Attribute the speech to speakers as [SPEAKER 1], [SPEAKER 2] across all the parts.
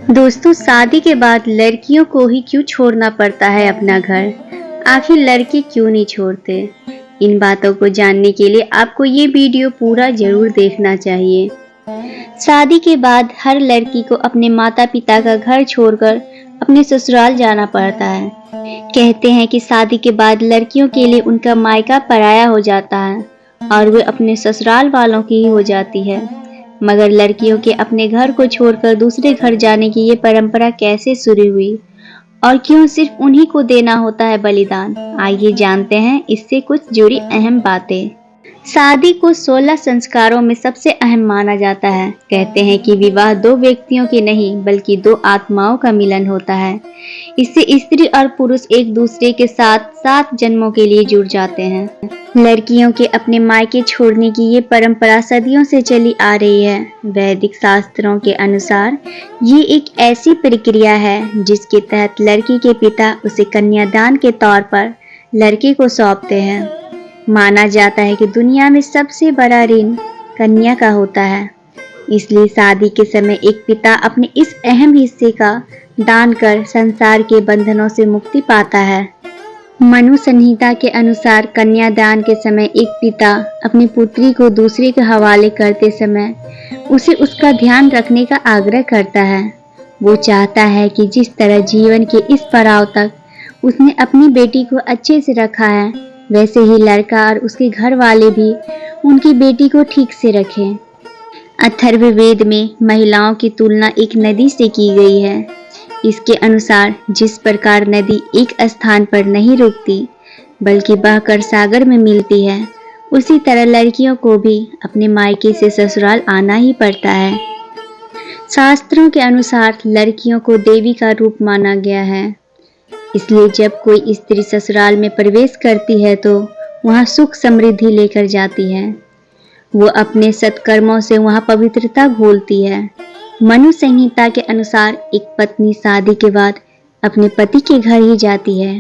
[SPEAKER 1] दोस्तों, शादी के बाद लड़कियों को ही क्यों छोड़ना पड़ता है अपना घर? आखिर लड़के क्यों नहीं छोड़ते? इन बातों को जानने के लिए आपको ये वीडियो पूरा जरूर देखना चाहिए। शादी के बाद हर लड़की को अपने माता पिता का घर छोड़कर अपने ससुराल जाना पड़ता है। कहते हैं कि शादी के बाद लड़कियों के लिए उनका मायका पराया हो जाता है और वे अपने ससुराल वालों की ही हो जाती है। मगर लड़कियों के अपने घर को छोड़कर दूसरे घर जाने की ये परंपरा कैसे शुरू हुई और क्यों सिर्फ उन्हीं को देना होता है बलिदान? आइए जानते हैं इससे कुछ जुड़ी अहम बातें। शादी को 16 संस्कारों में सबसे अहम माना जाता है। कहते हैं कि विवाह दो व्यक्तियों के नहीं बल्कि दो आत्माओं का मिलन होता है। इससे स्त्री और पुरुष एक दूसरे के साथ 7 जन्मों के लिए जुड़ जाते हैं। लड़कियों के अपने मायके छोड़ने की ये परंपरा सदियों से चली आ रही है। वैदिक शास्त्रों के अनुसार ये एक ऐसी प्रक्रिया है जिसके तहत लड़की के पिता उसे कन्यादान के तौर पर लड़के को सौंपते हैं। माना जाता है कि दुनिया में सबसे बड़ा ऋण कन्या का होता है, इसलिए शादी के समय एक पिता अपने इस अहम हिस्से का दान कर संसार के बंधनों से मुक्ति पाता है। मनु संहिता के अनुसार कन्यादान के समय एक पिता अपनी पुत्री को दूसरे के हवाले करते समय उसे उसका ध्यान रखने का आग्रह करता है। वो चाहता है कि जिस तरह जीवन के इस पड़ाव तक उसने अपनी बेटी को अच्छे से रखा है, वैसे ही लड़का और उसके घर वाले भी उनकी बेटी को ठीक से रखें। अथर्ववेद में महिलाओं की तुलना एक नदी से की गई है। इसके अनुसार जिस प्रकार नदी एक स्थान पर नहीं रुकती बल्कि बहकर सागर में मिलती है, उसी तरह लड़कियों को भी अपने मायके से ससुराल आना ही पड़ता है। शास्त्रों के अनुसार लड़कियों को देवी का रूप माना गया है, इसलिए जब कोई स्त्री ससुराल में प्रवेश करती है तो वहां सुख समृद्धि लेकर जाती है। वो अपने सत्कर्मों से वहां पवित्रता घोलती है। मनु संहिता के अनुसार एक पत्नी शादी के बाद अपने पति के घर ही जाती है।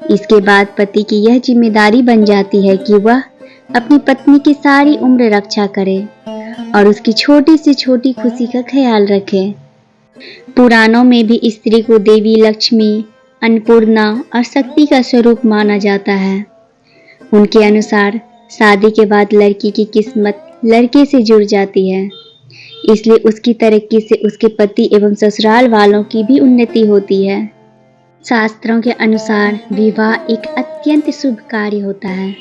[SPEAKER 1] इसके बाद पति की यह जिम्मेदारी बन जाती है कि वह अपनी पत्नी की सारी उम्र रक्षा करे और उसकी छोटी से छोटी खुशी का ख्याल रखे। पुराणों में भी स्त्री को देवी लक्ष्मी, अन्नपूर्णा और शक्ति का स्वरूप माना जाता है। उनके अनुसार शादी के बाद लड़की की किस्मत लड़के से जुड़ जाती है, इसलिए उसकी तरक्की से उसके पति एवं ससुराल वालों की भी उन्नति होती है। शास्त्रों के अनुसार विवाह एक अत्यंत शुभ कार्य होता है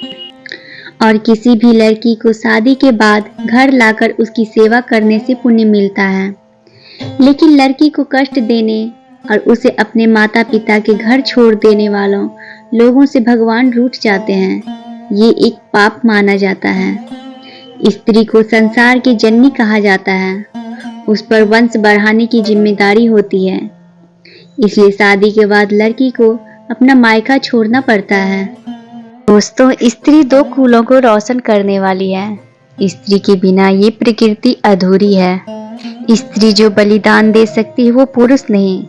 [SPEAKER 1] और किसी भी लड़की को शादी के बाद घर लाकर उसकी सेवा करने से पुण्य मिलता है। लेकिन लड़की को कष्ट देने और उसे अपने माता पिता के घर छोड़ देने वालों लोगों से भगवान रूठ जाते हैं। ये एक पाप माना जाता है। स्त्री को संसार की जननी कहा जाता है, उस पर वंश बढ़ाने की जिम्मेदारी होती है, इसलिए शादी के बाद लड़की को अपना मायका छोड़ना पड़ता है। दोस्तों, स्त्री 2 कुलों को रोशन करने वाली है। स्त्री के बिना ये प्रकृति अधूरी है। स्त्री जो बलिदान दे सकती है वो पुरुष नहीं।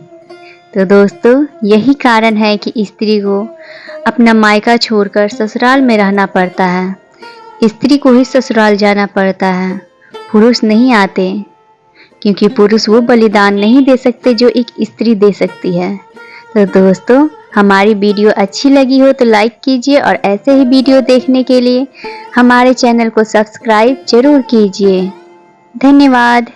[SPEAKER 1] तो दोस्तों, यही कारण है कि स्त्री को अपना मायका छोड़कर ससुराल में रहना पड़ता है। स्त्री को ही ससुराल जाना पड़ता है, पुरुष नहीं आते, क्योंकि पुरुष वो बलिदान नहीं दे सकते जो एक स्त्री दे सकती है। तो दोस्तों, हमारी वीडियो अच्छी लगी हो तो लाइक कीजिए और ऐसे ही वीडियो देखने के लिए हमारे चैनल को सब्सक्राइब जरूर कीजिए। धन्यवाद।